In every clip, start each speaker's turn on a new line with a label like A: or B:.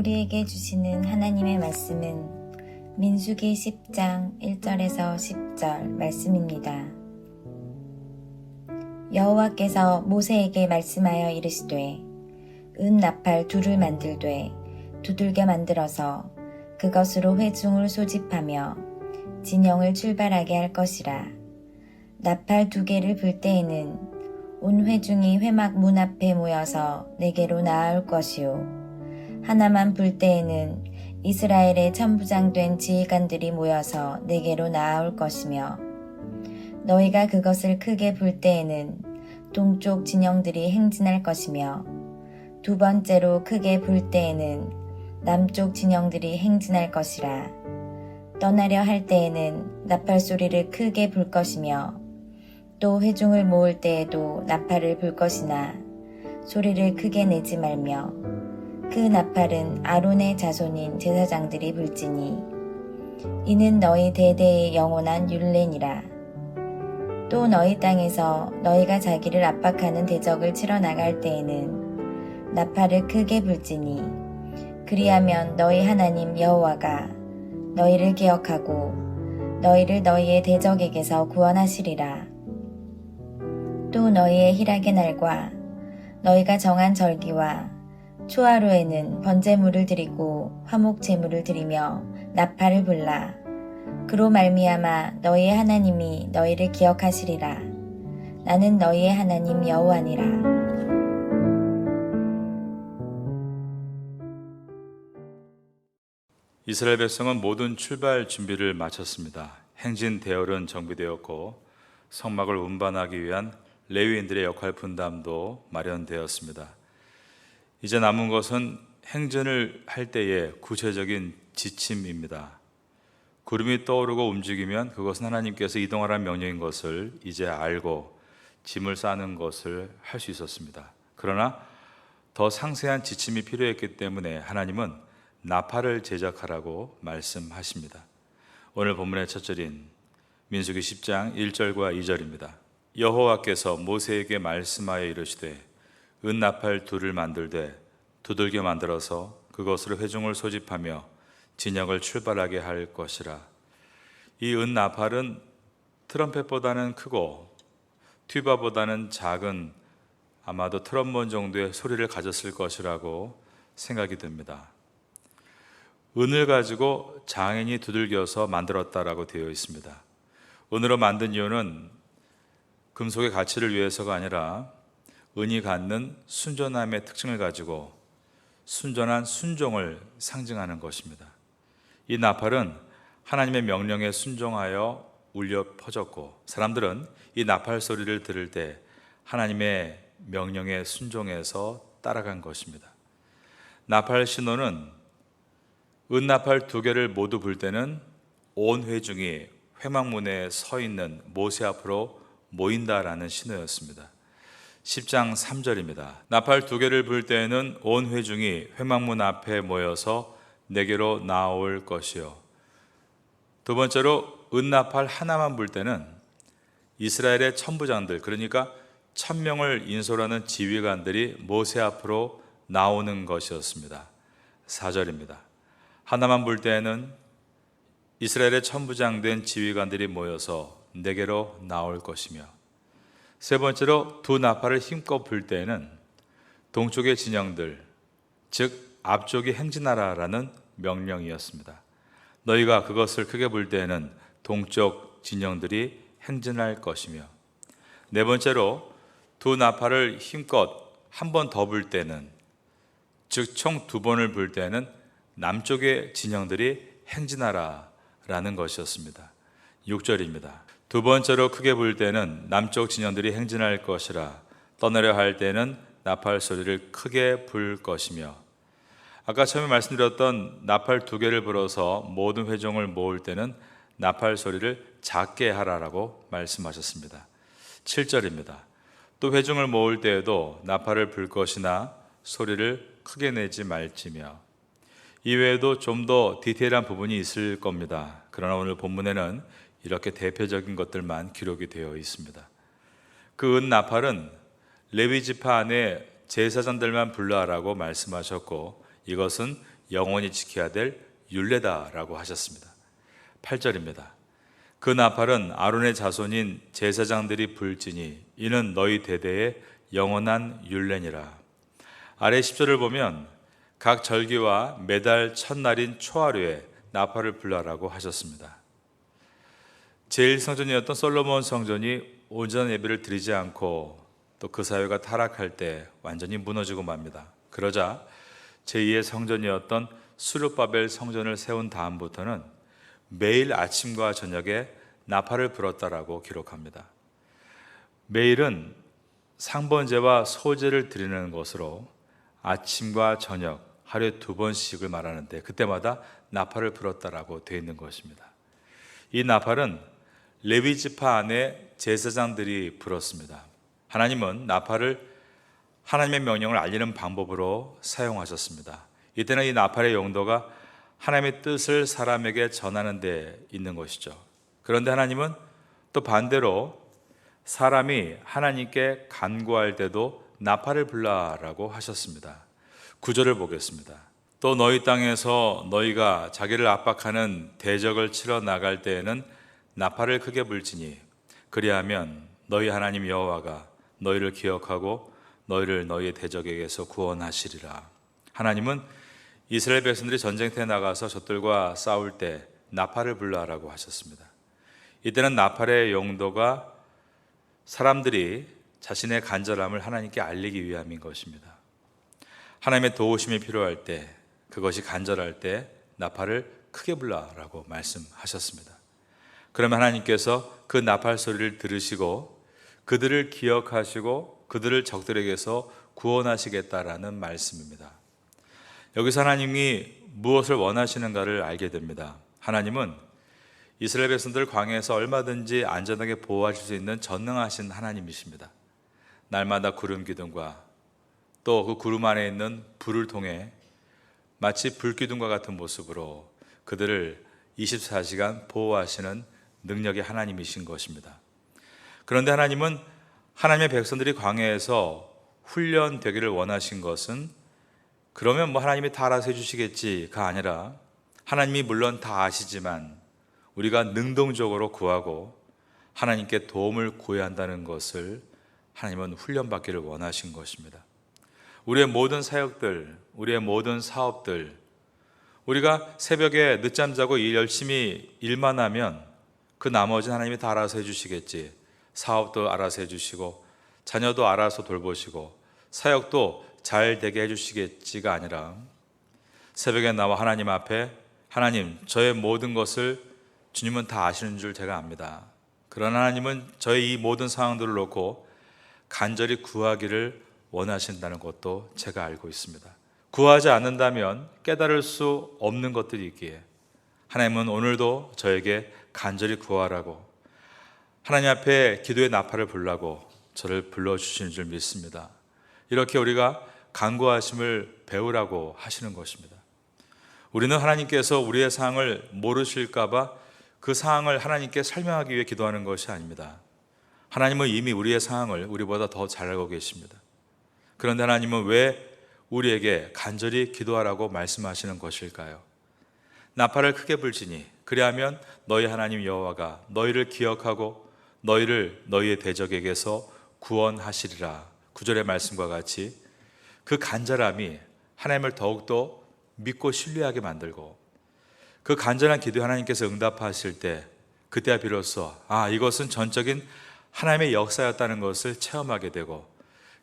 A: 우리에게 주시는 하나님의 말씀은 민수기 10장 1절에서 10절 말씀입니다. 여호와께서 모세에게 말씀하여 이르시되 은 나팔 둘을 만들되 두들겨 만들어서 그것으로 회중을 소집하며 진영을 출발하게 할 것이라. 나팔 2개를 불 때에는 온 회중이 회막 문 앞에 모여서 내게로 나아올 것이요 하나만 불 때에는 이스라엘의 천부장된 지휘관들이 모여서 내게로 나아올 것이며 너희가 그것을 크게 불 때에는 동쪽 진영들이 행진할 것이며 2번째로 크게 불 때에는 남쪽 진영들이 행진할 것이라. 떠나려 할 때에는 나팔 소리를 크게 불 것이며 또 회중을 모을 때에도 나팔을 불 것이나 소리를 크게 내지 말며 그 나팔은 아론의 자손인 제사장들이 불지니 이는 너희 대대의 영원한 율례니라. 또 너희 땅에서 너희가 자기를 압박하는 대적을 치러 나갈 때에는 나팔을 크게 불지니 그리하면 너희 하나님 여호와가 너희를 기억하고 너희를 너희의 대적에게서 구원하시리라. 또 너희의 희락의 날과 너희가 정한 절기와 초하루에는 번제물을 드리고 화목 제물을 드리며 나팔을 불라. 그로 말미암아 너희의 하나님이 너희를 기억하시리라. 나는 너희의 하나님 여호와니라.
B: 이스라엘 백성은 모든 출발 준비를 마쳤습니다. 행진 대열은 정비되었고 성막을 운반하기 위한 레위인들의 역할 분담도 마련되었습니다. 이제 남은 것은 행진을 할 때의 구체적인 지침입니다. 구름이 떠오르고 움직이면 그것은 하나님께서 이동하라는 명령인 것을 이제 알고 짐을 싸는 것을 할 수 있었습니다. 그러나 더 상세한 지침이 필요했기 때문에 하나님은 나팔을 제작하라고 말씀하십니다. 오늘 본문의 첫 절인 민수기 10장 1절과 2절입니다. 여호와께서 모세에게 말씀하여 이르시되 은 나팔 둘을 만들되 두들겨 만들어서 그것으로 회중을 소집하며 진영을 출발하게 할 것이라. 이 은 나팔은 트럼펫보다는 크고 튜바보다는 작은 아마도 트럼본 정도의 소리를 가졌을 것이라고 생각이 듭니다. 은을 가지고 장인이 두들겨서 만들었다라고 되어 있습니다. 은으로 만든 이유는 금속의 가치를 위해서가 아니라 은이 갖는 순전함의 특징을 가지고 순전한 순종을 상징하는 것입니다. 이 나팔은 하나님의 명령에 순종하여 울려 퍼졌고 사람들은 이 나팔 소리를 들을 때 하나님의 명령에 순종해서 따라간 것입니다. 나팔 신호는 은나팔 2개를 모두 불 때는 온 회중이 회막문에 서 있는 모세 앞으로 모인다라는 신호였습니다. 10장 3절입니다. 나팔 2개를 불 때에는 온 회중이 회막문 앞에 모여서 내게로 나올 것이요. 2번째로 은나팔 하나만 불 때는 이스라엘의 천부장들, 그러니까 1000명을 인솔하는 지휘관들이 모세 앞으로 나오는 것이었습니다. 4절입니다. 하나만 불 때에는 이스라엘의 천부장된 지휘관들이 모여서 내게로 나올 것이며 3번째로 2 나팔을 힘껏 불 때에는 동쪽의 진영들, 즉 앞쪽이 행진하라라는 명령이었습니다. 너희가 그것을 크게 불 때에는 동쪽 진영들이 행진할 것이며 4번째로 2 나팔을 힘껏 한 번 더 불 때는, 즉 총 2번을 불 때는 남쪽의 진영들이 행진하라라는 것이었습니다. 6절입니다. 2번째로 크게 불 때는 남쪽 진영들이 행진할 것이라. 떠나려 할 때는 나팔 소리를 크게 불 것이며, 아까 처음에 말씀드렸던 나팔 2개를 불어서 모든 회중을 모을 때는 나팔 소리를 작게 하라라고 말씀하셨습니다. 7절입니다. 또 회중을 모을 때에도 나팔을 불 것이나 소리를 크게 내지 말지며. 이외에도 좀 더 디테일한 부분이 있을 겁니다. 그러나 오늘 본문에는 이렇게 대표적인 것들만 기록이 되어 있습니다. 그 은 나팔은 레위 지파 안에 제사장들만 불러라고 말씀하셨고, 이것은 영원히 지켜야 될 율례다라고 하셨습니다. 8절입니다. 그 나팔은 아론의 자손인 제사장들이 불지니 이는 너희 대대의 영원한 율례니라. 아래 10절을 보면 각 절기와 매달 첫날인 초하루에 나팔을 불라라고 하셨습니다. 제1성전이었던 솔로몬 성전이 온전한 예배를 드리지 않고 또 그 사회가 타락할 때 완전히 무너지고 맙니다. 그러자 제2의 성전이었던 수르바벨 성전을 세운 다음부터는 매일 아침과 저녁에 나팔을 불었다라고 기록합니다. 매일은 상번제와 소제를 드리는 것으로 아침과 저녁 하루에 2번씩을 말하는데 그때마다 나팔을 불었다라고 되어 있는 것입니다. 이 나팔은 레위 지파 안에 제사장들이 불었습니다. 하나님은 나팔을 하나님의 명령을 알리는 방법으로 사용하셨습니다. 이때는 이 나팔의 용도가 하나님의 뜻을 사람에게 전하는 데 있는 것이죠. 그런데 하나님은 또 반대로 사람이 하나님께 간구할 때도 나팔을 불라라고 하셨습니다. 9절을 보겠습니다. 또 너희 땅에서 너희가 자기를 압박하는 대적을 치러 나갈 때에는 나팔을 크게 불지니 그리하면 너희 하나님 여호와가 너희를 기억하고 너희를 너희의 대적에게서 구원하시리라. 하나님은 이스라엘 백성들이 전쟁터에 나가서 적들과 싸울 때 나팔을 불라라고 하셨습니다. 이때는 나팔의 용도가 사람들이 자신의 간절함을 하나님께 알리기 위함인 것입니다. 하나님의 도우심이 필요할 때, 그것이 간절할 때 나팔을 크게 불라라고 말씀하셨습니다. 그러면 하나님께서 그 나팔 소리를 들으시고 그들을 기억하시고 그들을 적들에게서 구원하시겠다라는 말씀입니다. 여기서 하나님이 무엇을 원하시는가를 알게 됩니다. 하나님은 이스라엘 백성들 광야에서 얼마든지 안전하게 보호하실 수 있는 전능하신 하나님이십니다. 날마다 구름 기둥과 또 그 구름 안에 있는 불을 통해 마치 불기둥과 같은 모습으로 그들을 24시간 보호하시는 능력의 하나님이신 것입니다. 그런데 하나님은 하나님의 백성들이 광야에서 훈련되기를 원하신 것은 그러면 하나님이 다 알아서 해주시겠지가 아니라 하나님이 물론 다 아시지만 우리가 능동적으로 구하고 하나님께 도움을 구해야 한다는 것을 하나님은 훈련받기를 원하신 것입니다. 우리의 모든 사역들, 우리의 모든 사업들, 우리가 새벽에 늦잠 자고 열심히 일만 하면 그 나머지는 하나님이 다 알아서 해주시겠지. 사업도 알아서 해주시고 자녀도 알아서 돌보시고 사역도 잘 되게 해주시겠지가 아니라 새벽에 나와 하나님 앞에 하나님, 저의 모든 것을 주님은 다 아시는 줄 제가 압니다. 그러나 하나님은 저의 이 모든 상황들을 놓고 간절히 구하기를 원하신다는 것도 제가 알고 있습니다. 구하지 않는다면 깨달을 수 없는 것들이 있기에 하나님은 오늘도 저에게 간절히 구하라고 하나님 앞에 기도의 나팔을 불라고 저를 불러주시는 줄 믿습니다. 이렇게 우리가 간구하심을 배우라고 하시는 것입니다. 우리는 하나님께서 우리의 상황을 모르실까 봐 그 상황을 하나님께 설명하기 위해 기도하는 것이 아닙니다. 하나님은 이미 우리의 상황을 우리보다 더 잘 알고 계십니다. 그런데 하나님은 왜 우리에게 간절히 기도하라고 말씀하시는 것일까요? 나팔을 크게 불지니 그리하면 너희 하나님 여호와가 너희를 기억하고 너희를 너희의 대적에게서 구원하시리라. 9절의 말씀과 같이 그 간절함이 하나님을 더욱더 믿고 신뢰하게 만들고 그 간절한 기도에 하나님께서 응답하실 때 그때야 비로소 이것은 전적인 하나님의 역사였다는 것을 체험하게 되고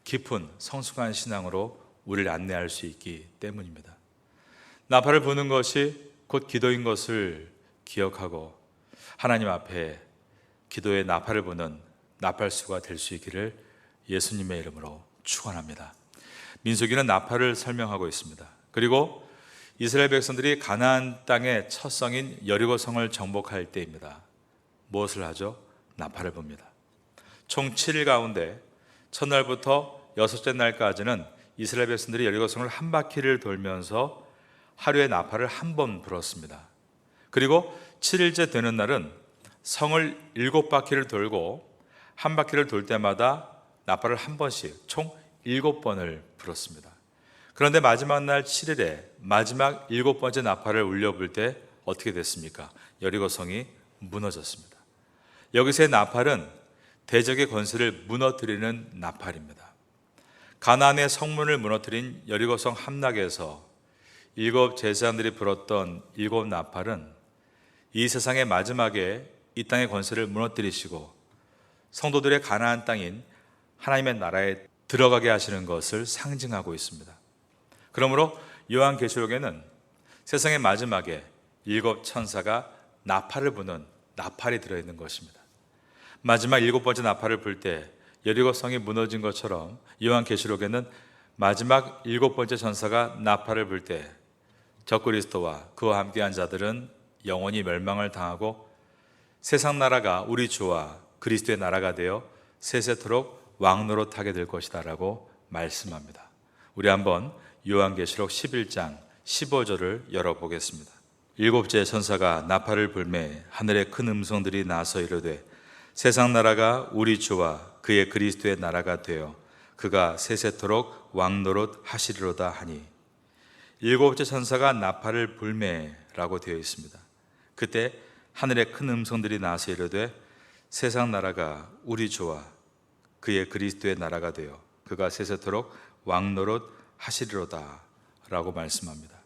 B: 깊은 성숙한 신앙으로 우리를 안내할 수 있기 때문입니다. 나팔을 부는 것이 곧 기도인 것을 기억하고 하나님 앞에 기도의 나팔을 부는 나팔수가 될 수 있기를 예수님의 이름으로 축원합니다. 민수기는 나팔을 설명하고 있습니다. 그리고 이스라엘 백성들이 가나안 땅의 첫 성인 여리고 성을 정복할 때입니다. 무엇을 하죠? 나팔을 붑니다. 총 7일 가운데 첫날부터 여섯째 날까지는 이스라엘 백성들이 여리고 성을 한 바퀴를 돌면서 하루에 나팔을 한 번 불었습니다. 그리고 7일째 되는 날은 성을 7바퀴를 돌고 한 바퀴를 돌 때마다 나팔을 한 번씩 총 7번을 불었습니다. 그런데 마지막 날 7일에 마지막 7번째 나팔을 울려불 때 어떻게 됐습니까? 여리고성이 무너졌습니다. 여기서의 나팔은 대적의 권세를 무너뜨리는 나팔입니다. 가나안의 성문을 무너뜨린 여리고성 함락에서 7 제사장들이 불었던 7 나팔은 이 세상의 마지막에 이 땅의 권세를 무너뜨리시고 성도들의 가나안 땅인 하나님의 나라에 들어가게 하시는 것을 상징하고 있습니다. 그러므로 요한계시록에는 세상의 마지막에 7 천사가 나팔을 부는 나팔이 들어있는 것입니다. 마지막 7번째 나팔을 불 때 여리고성이 무너진 것처럼 요한계시록에는 마지막 7번째 천사가 나팔을 불 때 적그리스도와 그와 함께한 자들은 영원히 멸망을 당하고 세상 나라가 우리 주와 그리스도의 나라가 되어 세세토록 왕노릇하게 될 것이다 라고 말씀합니다. 우리 한번 요한계시록 11장 15절을 열어보겠습니다. 7째 천사가 나팔을 불매 하늘에 큰 음성들이 나서 이르되 세상 나라가 우리 주와 그의 그리스도의 나라가 되어 그가 세세토록 왕노릇 하시리로다 하니 7째 천사가 나팔을 불매라고 되어 있습니다. 그때 하늘에 큰 음성들이 나서 이르되 세상 나라가 우리 주와 그의 그리스도의 나라가 되어 그가 세세토록 왕노릇 하시리로다 라고 말씀합니다.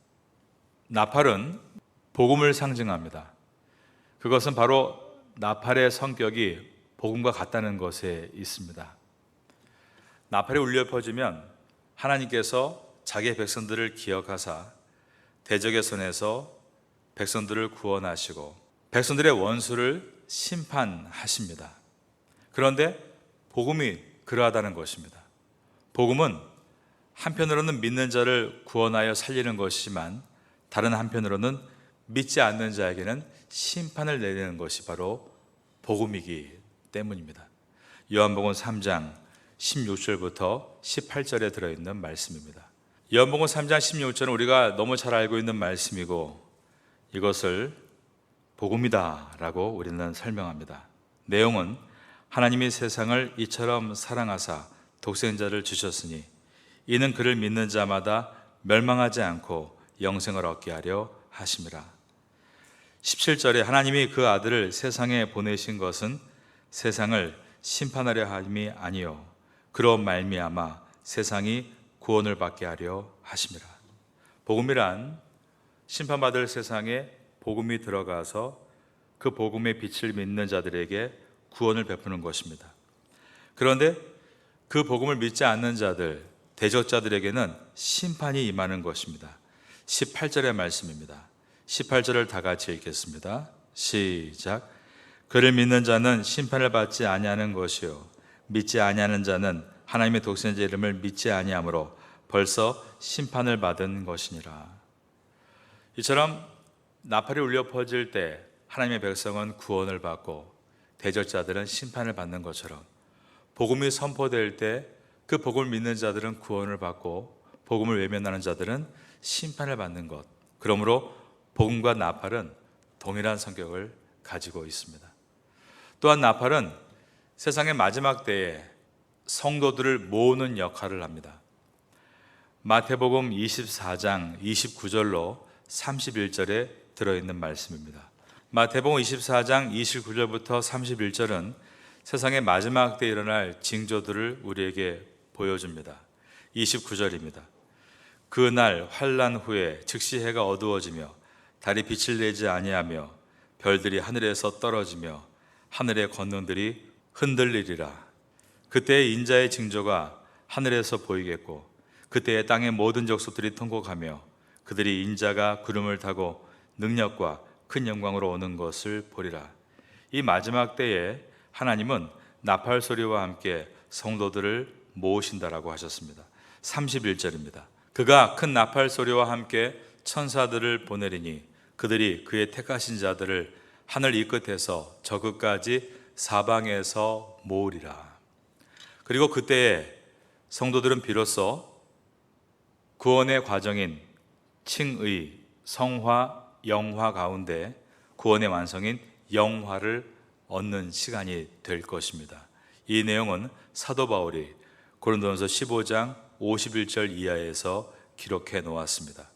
B: 나팔은 복음을 상징합니다. 그것은 바로 나팔의 성격이 복음과 같다는 것에 있습니다. 나팔이 울려 퍼지면 하나님께서 자기의 백성들을 기억하사 대적의 손에서 백성들을 구원하시고 백성들의 원수를 심판하십니다. 그런데 복음이 그러하다는 것입니다. 복음은 한편으로는 믿는 자를 구원하여 살리는 것이지만 다른 한편으로는 믿지 않는 자에게는 심판을 내리는 것이 바로 복음이기 때문입니다. 요한복음 3장 16절부터 18절에 들어있는 말씀입니다. 요한복음 3장 16절은 우리가 너무 잘 알고 있는 말씀이고 이것을 복음이다 라고 우리는 설명합니다. 내용은 하나님이 세상을 이처럼 사랑하사 독생자를 주셨으니 이는 그를 믿는 자마다 멸망하지 않고 영생을 얻게 하려 하심이라. 17절에 하나님이 그 아들을 세상에 보내신 것은 세상을 심판하려 함이 아니요 그로 말미암아 세상이 구원을 받게 하려 하심이라. 복음이란 심판받을 세상에 복음이 들어가서 그 복음의 빛을 믿는 자들에게 구원을 베푸는 것입니다. 그런데 그 복음을 믿지 않는 자들, 대적자들에게는 심판이 임하는 것입니다. 18절의 말씀입니다. 18절을 다 같이 읽겠습니다. 시작. 그를 믿는 자는 심판을 받지 아니하는 것이요 믿지 아니하는 자는 하나님의 독생자 이름을 믿지 아니하므로 벌써 심판을 받은 것이니라. 이처럼 나팔이 울려 퍼질 때 하나님의 백성은 구원을 받고 대적자들은 심판을 받는 것처럼 복음이 선포될 때 그 복음을 믿는 자들은 구원을 받고 복음을 외면하는 자들은 심판을 받는 것. 그러므로 복음과 나팔은 동일한 성격을 가지고 있습니다. 또한 나팔은 세상의 마지막 때에 성도들을 모으는 역할을 합니다. 마태복음 24장 29절로 31절에 들어있는 말씀입니다. 마태복음 24장 29절부터 31절은 세상의 마지막 때에 일어날 징조들을 우리에게 보여줍니다. 29절입니다. 그날 환난 후에 즉시 해가 어두워지며 달이 빛을 내지 아니하며 별들이 하늘에서 떨어지며 하늘의 권능들이 흔들리리라. 그때의 인자의 징조가 하늘에서 보이겠고 그때의 땅의 모든 족속들이 통곡하며 그들이 인자가 구름을 타고 능력과 큰 영광으로 오는 것을 보리라. 이 마지막 때에 하나님은 나팔 소리와 함께 성도들을 모으신다라고 하셨습니다. 31절입니다. 그가 큰 나팔 소리와 함께 천사들을 보내리니 그들이 그의 택하신 자들을 하늘 이 끝에서 저 끝까지 사방에서 모으리라. 그리고 그때에 성도들은 비로소 구원의 과정인 칭의, 성화, 영화 가운데 구원의 완성인 영화를 얻는 시간이 될 것입니다. 이 내용은 사도 바울이 고린도전서 15장 51절 이하에서 기록해 놓았습니다.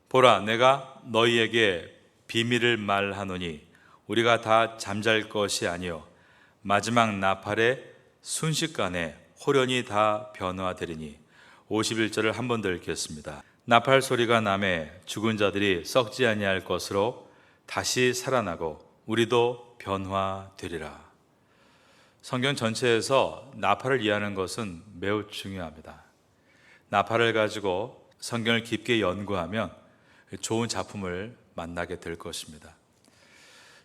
B: 보라, 내가 너희에게 비밀을 말하노니 우리가 다 잠잘 것이 아니요 마지막 나팔의 순식간에 홀연히 다 변화되리니. 51절을 한 번 더 읽겠습니다. 나팔 소리가 나매 죽은 자들이 썩지 아니할 것으로 다시 살아나고 우리도 변화되리라. 성경 전체에서 나팔을 이해하는 것은 매우 중요합니다. 나팔을 가지고 성경을 깊게 연구하면 좋은 작품을 만나게 될 것입니다.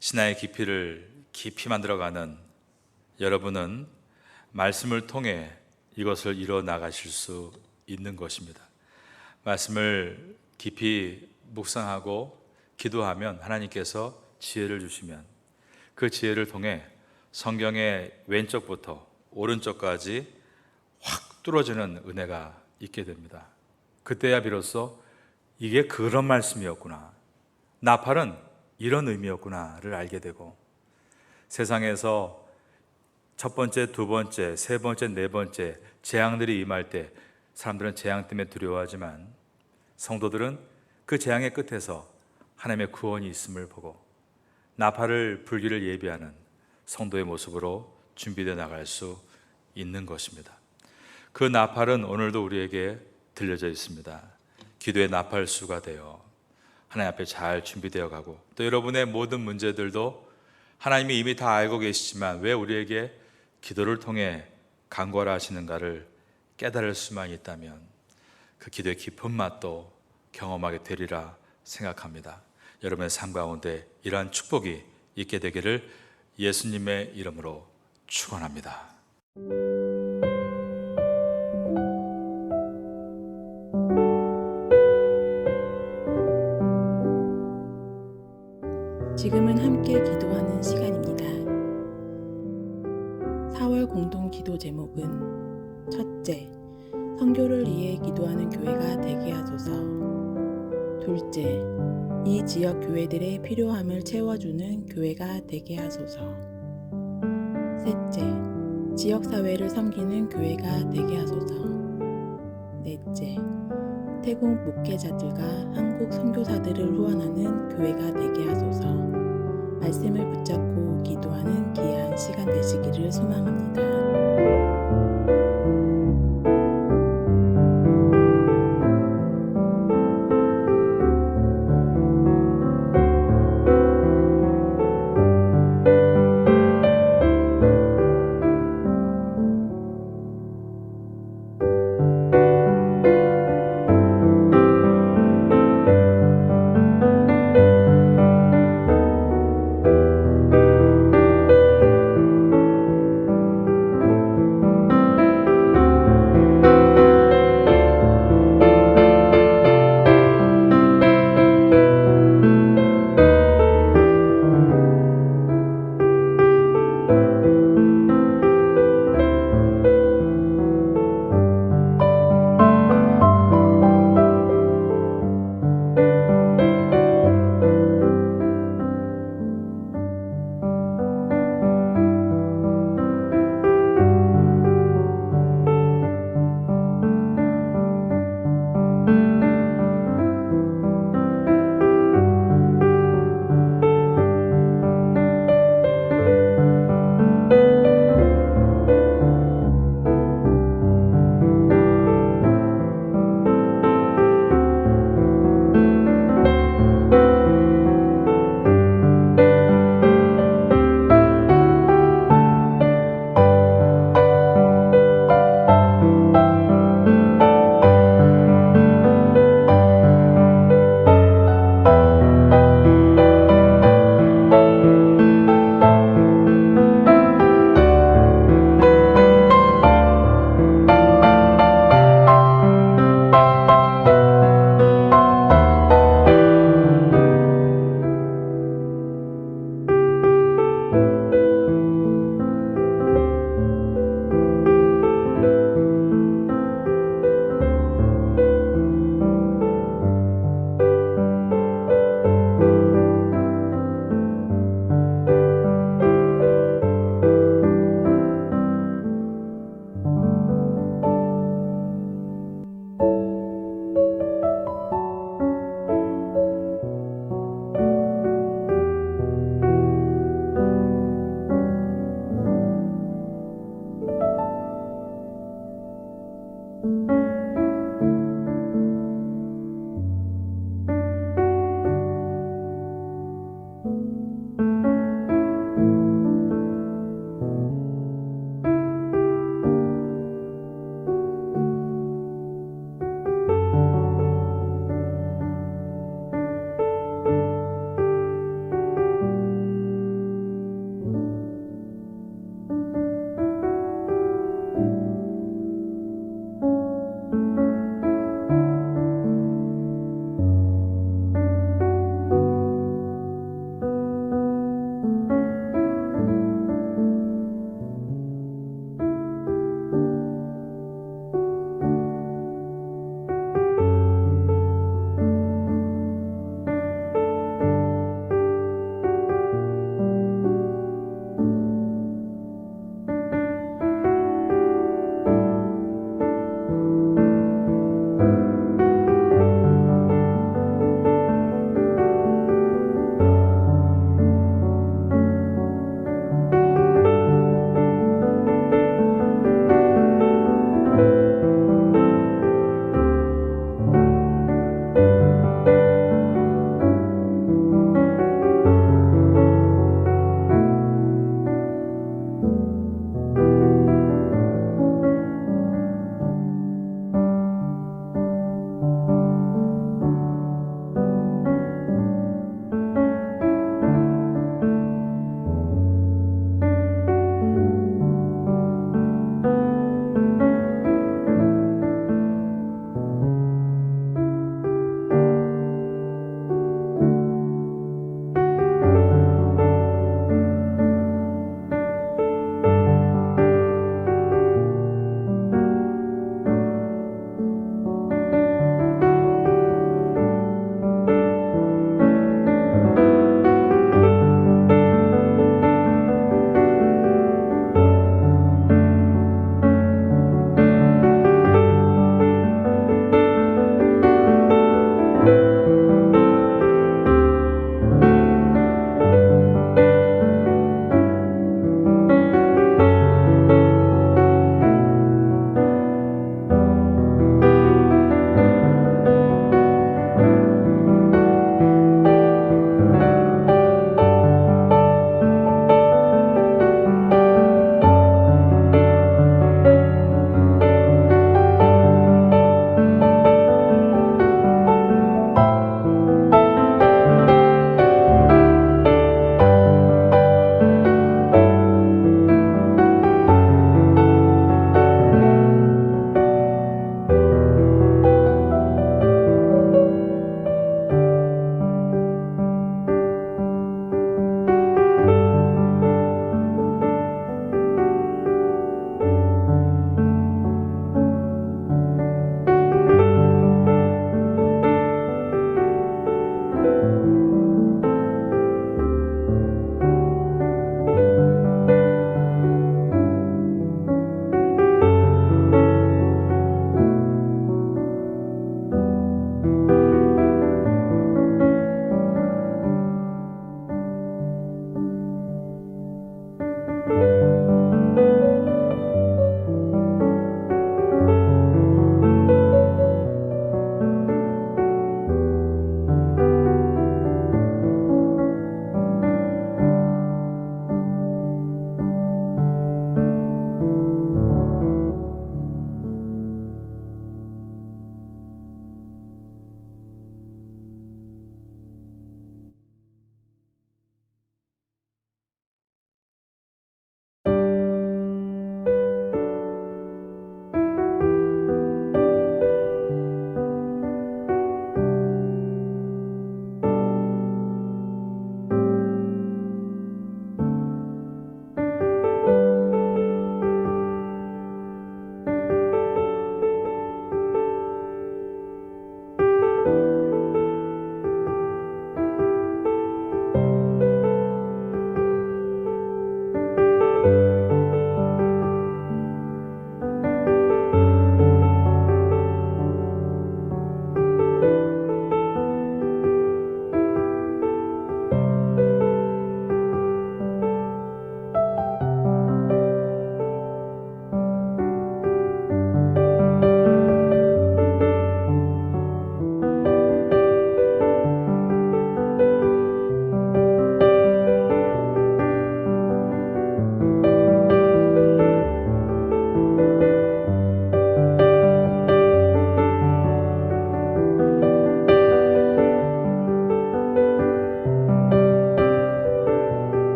B: 신화의 깊이를 깊이 만들어가는 여러분은 말씀을 통해 이것을 이뤄 나가실 수 있는 것입니다. 말씀을 깊이 묵상하고 기도하면 하나님께서 지혜를 주시면 그 지혜를 통해 성경의 왼쪽부터 오른쪽까지 확 뚫어지는 은혜가 있게 됩니다. 그때야 비로소 이게 그런 말씀이었구나, 나팔은 이런 의미였구나를 알게 되고, 세상에서 첫 번째, 두 번째, 세 번째, 네 번째 재앙들이 임할 때 사람들은 재앙 때문에 두려워하지만 성도들은 그 재앙의 끝에서 하나님의 구원이 있음을 보고 나팔을 불기를 예비하는 성도의 모습으로 준비되어 나갈 수 있는 것입니다. 그 나팔은 오늘도 우리에게 들려져 있습니다. 기도의 나팔수가 되어 하나님 앞에 잘 준비되어 가고, 또 여러분의 모든 문제들도 하나님이 이미 다 알고 계시지만 왜 우리에게 기도를 통해 간구하라 하시는가를 깨달을 수만 있다면 그 기도의 깊은 맛도 경험하게 되리라 생각합니다. 여러분의 삶 가운데 이러한 축복이 있게 되기를 예수님의 이름으로 축원합니다.
C: 지금은 함께 기도하는 시간입니다. 4월 공동 기도 제목은 첫째, 선교를 위해 기도하는 교회가 되게 하소서. 둘째, 이 지역 교회들의 필요함을 채워주는 교회가 되게 하소서. 셋째, 지역사회를 섬기는 교회가 되게 하소서. 넷째, 태국 목회자들과 한국 선교사들을 후원하는 교회가 되게 하소서. 말씀을 붙잡고 기도하는 귀한 시간 되시기를 소망합니다.